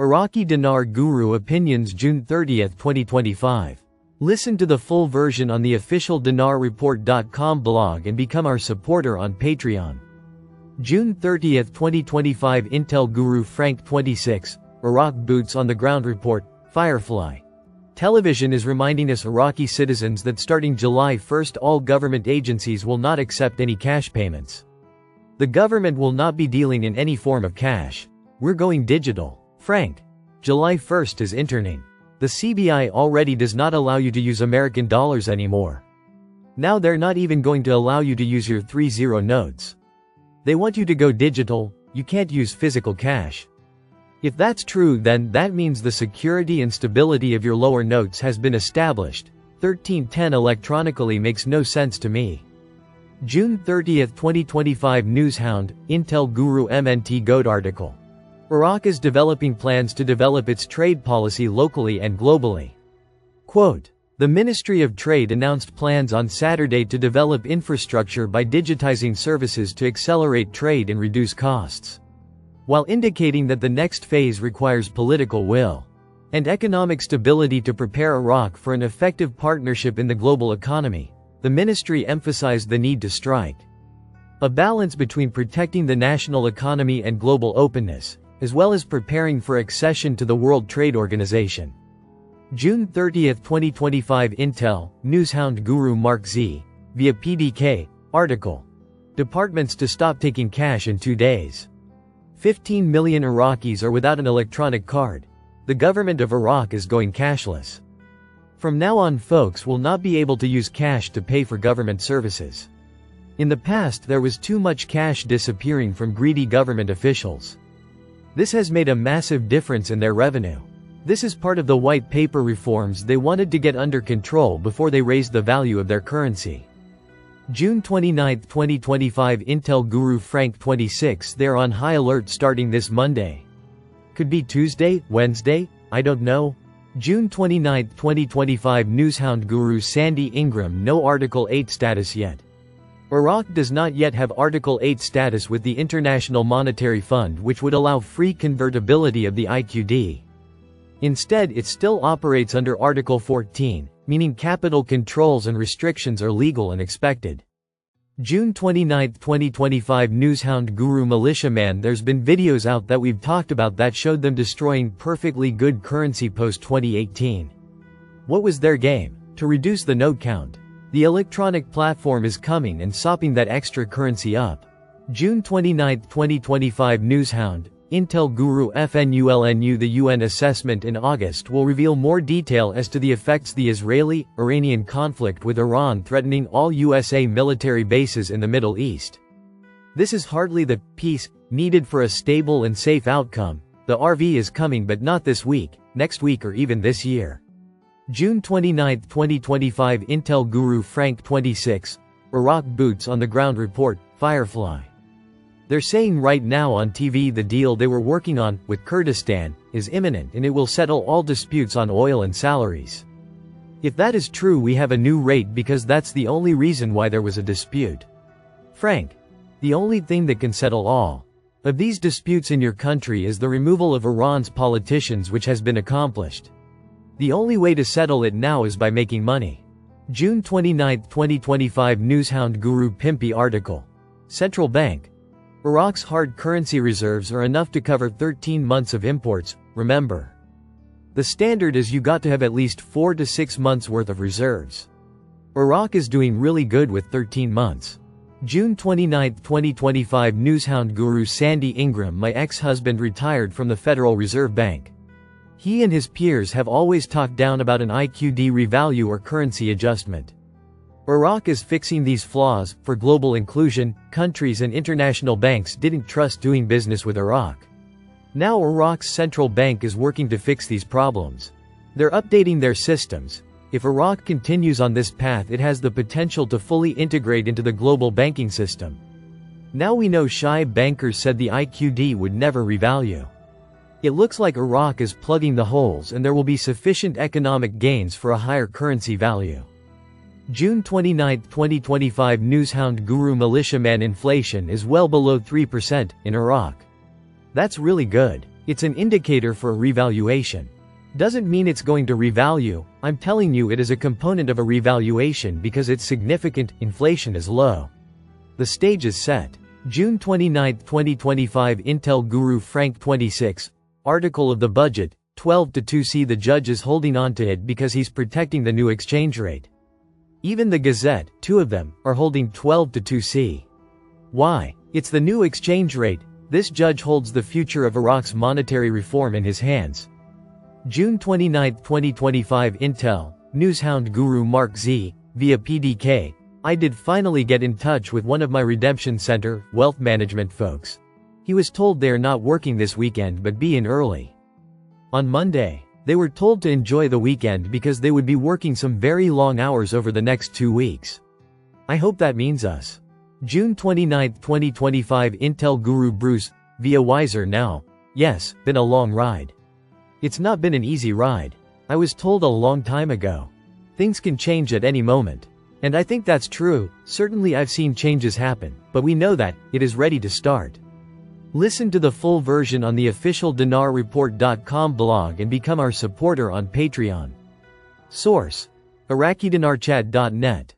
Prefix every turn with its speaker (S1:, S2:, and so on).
S1: Iraqi Dinar Guru Opinions June 30, 2025. Listen to the full version on the official dinarreport.com blog and become our supporter on Patreon. June 30, 2025 Intel Guru Frank 26, Iraq Boots on the Ground Report, Firefly. Television is reminding us Iraqi citizens that starting July 1 all government agencies will not accept any cash payments. The government will not be dealing in any form of cash. We're going digital. Frank. July 1 is interning. The CBI already does not allow you to use American dollars anymore. Now they're not even going to allow you to use your 30 notes. They want you to go digital, you can't use physical cash. If that's true, then that means the security and stability of your lower notes has been established. 1310 electronically makes no sense to me. June 30, 2025 Newshound, Intel Guru MNT Goat article. Iraq is developing plans to develop its trade policy locally and globally. Quote, the Ministry of Trade announced plans on Saturday to develop infrastructure by digitizing services to accelerate trade and reduce costs, while indicating that the next phase requires political will and economic stability to prepare Iraq for an effective partnership in the global economy. The ministry emphasized the need to strike a balance between protecting the national economy and global openness, as well as preparing for accession to the World Trade Organization. June 30, 2025 Intel, Newshound Guru Mark Z. Via PDK, article. Departments to stop taking cash in 2 days. 15 million Iraqis are without an electronic card. The government of Iraq is going cashless. From now on, folks will not be able to use cash to pay for government services. In the past, there was too much cash disappearing from greedy government officials. This has made a massive difference in their revenue. This is part of the white paper reforms they wanted to get under control before they raised the value of their currency. June 29, 2025 Intel Guru Frank 26 They're on high alert starting this Monday. Could be Tuesday, Wednesday, I don't know. June 29, 2025 Newshound Guru Sandy Ingram No Article 8 status yet. Iraq does not yet have Article 8 status with the International Monetary Fund, which would allow free convertibility of the IQD. Instead, it still operates under Article 14, meaning capital controls and restrictions are legal and expected. June 29, 2025 Newshound Guru Militiaman There's been videos out that we've talked about that showed them destroying perfectly good currency post-2018. What was their game? To reduce the note count. The electronic platform is coming and sopping that extra currency up. June 29, 2025 Newshound, Intel Guru FNULNU The UN assessment in August will reveal more detail as to the effects the Israeli-Iranian conflict with Iran threatening all USA military bases in the Middle East. This is hardly the peace needed for a stable and safe outcome. The RV is coming, but not this week, next week, or even this year. June 29, 2025 Intel Guru Frank 26, Iraq Boots on the Ground Report, Firefly. They're saying right now on TV the deal they were working on, with Kurdistan, is imminent and it will settle all disputes on oil and salaries. If that is true, we have a new rate because that's the only reason why there was a dispute. Frank. The only thing that can settle all of these disputes in your country is the removal of Iran's politicians, which has been accomplished. The only way to settle it now is by making money. June 29, 2025 Newshound Guru Pimpy article. Central Bank. Iraq's hard currency reserves are enough to cover 13 months of imports, remember. The standard is you got to have at least 4 to 6 months worth of reserves. Iraq is doing really good with 13 months. June 29, 2025 Newshound Guru Sandy Ingram My ex-husband retired from the Federal Reserve Bank. He and his peers have always talked down about an IQD revalue or currency adjustment. Iraq is fixing these flaws. For global inclusion, countries and international banks didn't trust doing business with Iraq. Now Iraq's central bank is working to fix these problems. They're updating their systems. If Iraq continues on this path, it has the potential to fully integrate into the global banking system. Now we know shy bankers said the IQD would never revalue. It looks like Iraq is plugging the holes and there will be sufficient economic gains for a higher currency value. June 29, 2025 Newshound Guru Militiaman Inflation is well below 3% in Iraq. That's really good. It's an indicator for a revaluation. Doesn't mean it's going to revalue, I'm telling you it is a component of a revaluation because it's significant, inflation is low. The stage is set. June 29, 2025 Intel Guru Frank 26, article of the budget, 12-2C. The judge is holding on to it because he's protecting the new exchange rate. Even the Gazette, two of them, are holding 12-2C. Why? It's the new exchange rate. This judge holds the future of Iraq's monetary reform in his hands. June 29, 2025 Intel, Newshound Guru Mark Z, via PDK. I did finally get in touch with one of my redemption center, wealth management folks. He was told they are not working this weekend but be in early. On Monday, they were told to enjoy the weekend because they would be working some very long hours over the next 2 weeks. I hope that means us. June 29, 2025 Intel Guru Bruce, via Wiser Now. Yes, been a long ride. It's not been an easy ride. I was told a long time ago. Things can change at any moment. And I think that's true. Certainly I've seen changes happen, but we know that it is ready to start. Listen to the full version on the official dinarreport.com blog and become our supporter on Patreon. Source: IraqiDinarChat.net